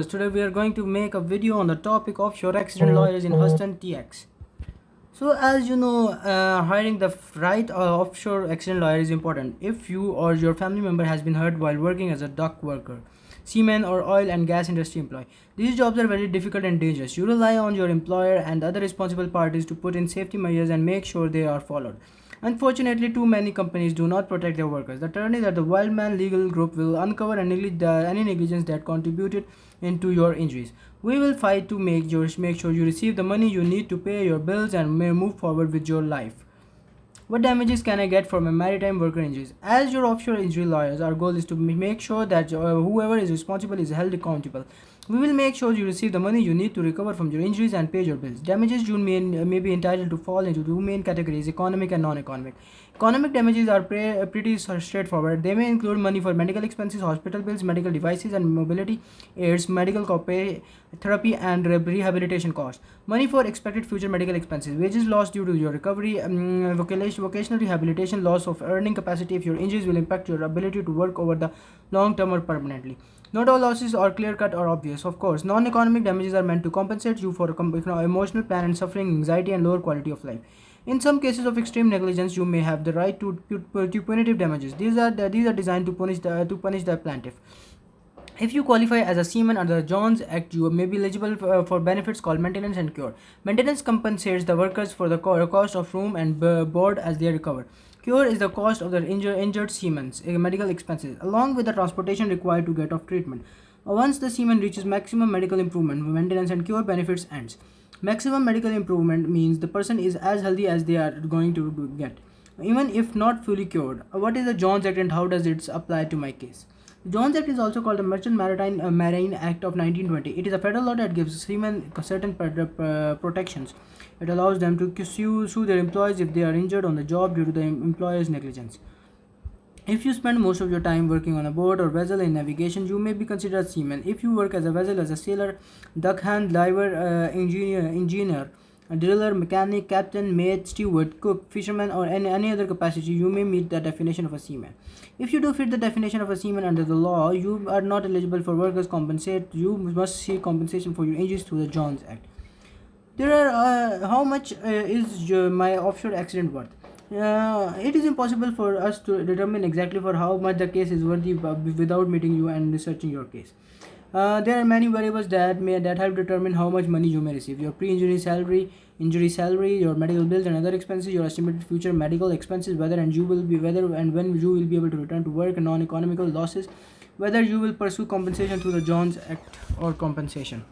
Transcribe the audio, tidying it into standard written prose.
Today we are going to make a video on the topic offshore accident lawyers in Houston, TX. So as you know, hiring the right offshore accident lawyer is important. If you or your family member has been hurt while working as a dock worker, seaman or oil and gas industry employee, these jobs are very difficult and dangerous. You rely on your employer and other responsible parties to put in safety measures and make sure they are followed. Unfortunately, too many companies do not protect their workers. The attorney that the Wildman Legal Group will uncover any negligence that contributed into your injuries. We will fight to make sure you receive the money you need to pay your bills and may move forward with your life. What damages can I get from a maritime worker injuries? As your offshore injury lawyers, our goal is to make sure that whoever is responsible is held accountable. We will make sure you receive the money you need to recover from your injuries and pay your bills. Damages you may be entitled to fall into two main categories: economic and non-economic. Economic damages are pretty straightforward. They may include money for medical expenses, hospital bills, medical devices and mobility aids, medical therapy and rehabilitation costs, money for expected future medical expenses, wages lost due to your recovery, vocational rehabilitation, loss of earning capacity if your injuries will impact your ability to work over the long term or permanently. Not all losses are clear-cut or obvious. Of course, non-economic damages are meant to compensate you for emotional pain and suffering, anxiety, and lower quality of life. In some cases of extreme negligence, you may have the right to punitive damages. These are designed to punish the plaintiff. If you qualify as a seaman under the Jones Act, you may be eligible for benefits called maintenance and cure. Maintenance compensates the workers for the cost of room and board as they recover. Cure is the cost of the injured seaman's medical expenses, along with the transportation required to get off treatment. Once the seaman reaches maximum medical improvement, maintenance and cure benefits ends. Maximum medical improvement means the person is as healthy as they are going to get, even if not fully cured. What is the Jones Act and how does it apply to my case? The Jones Act is also called the Merchant Marine Act of 1920. It is a federal law that gives seamen certain protections. It allows them to sue their employees if they are injured on the job due to the employer's negligence. If you spend most of your time working on a boat or vessel in navigation, you may be considered a seaman. If you work as a vessel as a sailor, deckhand, diver, engineer, a driller, mechanic, captain, mate, steward, cook, fisherman, or any other capacity, you may meet the definition of a seaman. If you do fit the definition of a seaman under the law, you are not eligible for workers' compensation. You must seek compensation for your injuries through the Jones Act. There are how much is my offshore accident worth? It is impossible for us to determine exactly for how much the case is worthy without meeting you and researching your case. There are many variables that help determine how much money you may receive: your pre-injury salary, injury salary, your medical bills and other expenses, your estimated future medical expenses, whether and when you will be able to return to work, and non-economical losses, whether you will pursue compensation through the Jones Act or compensation.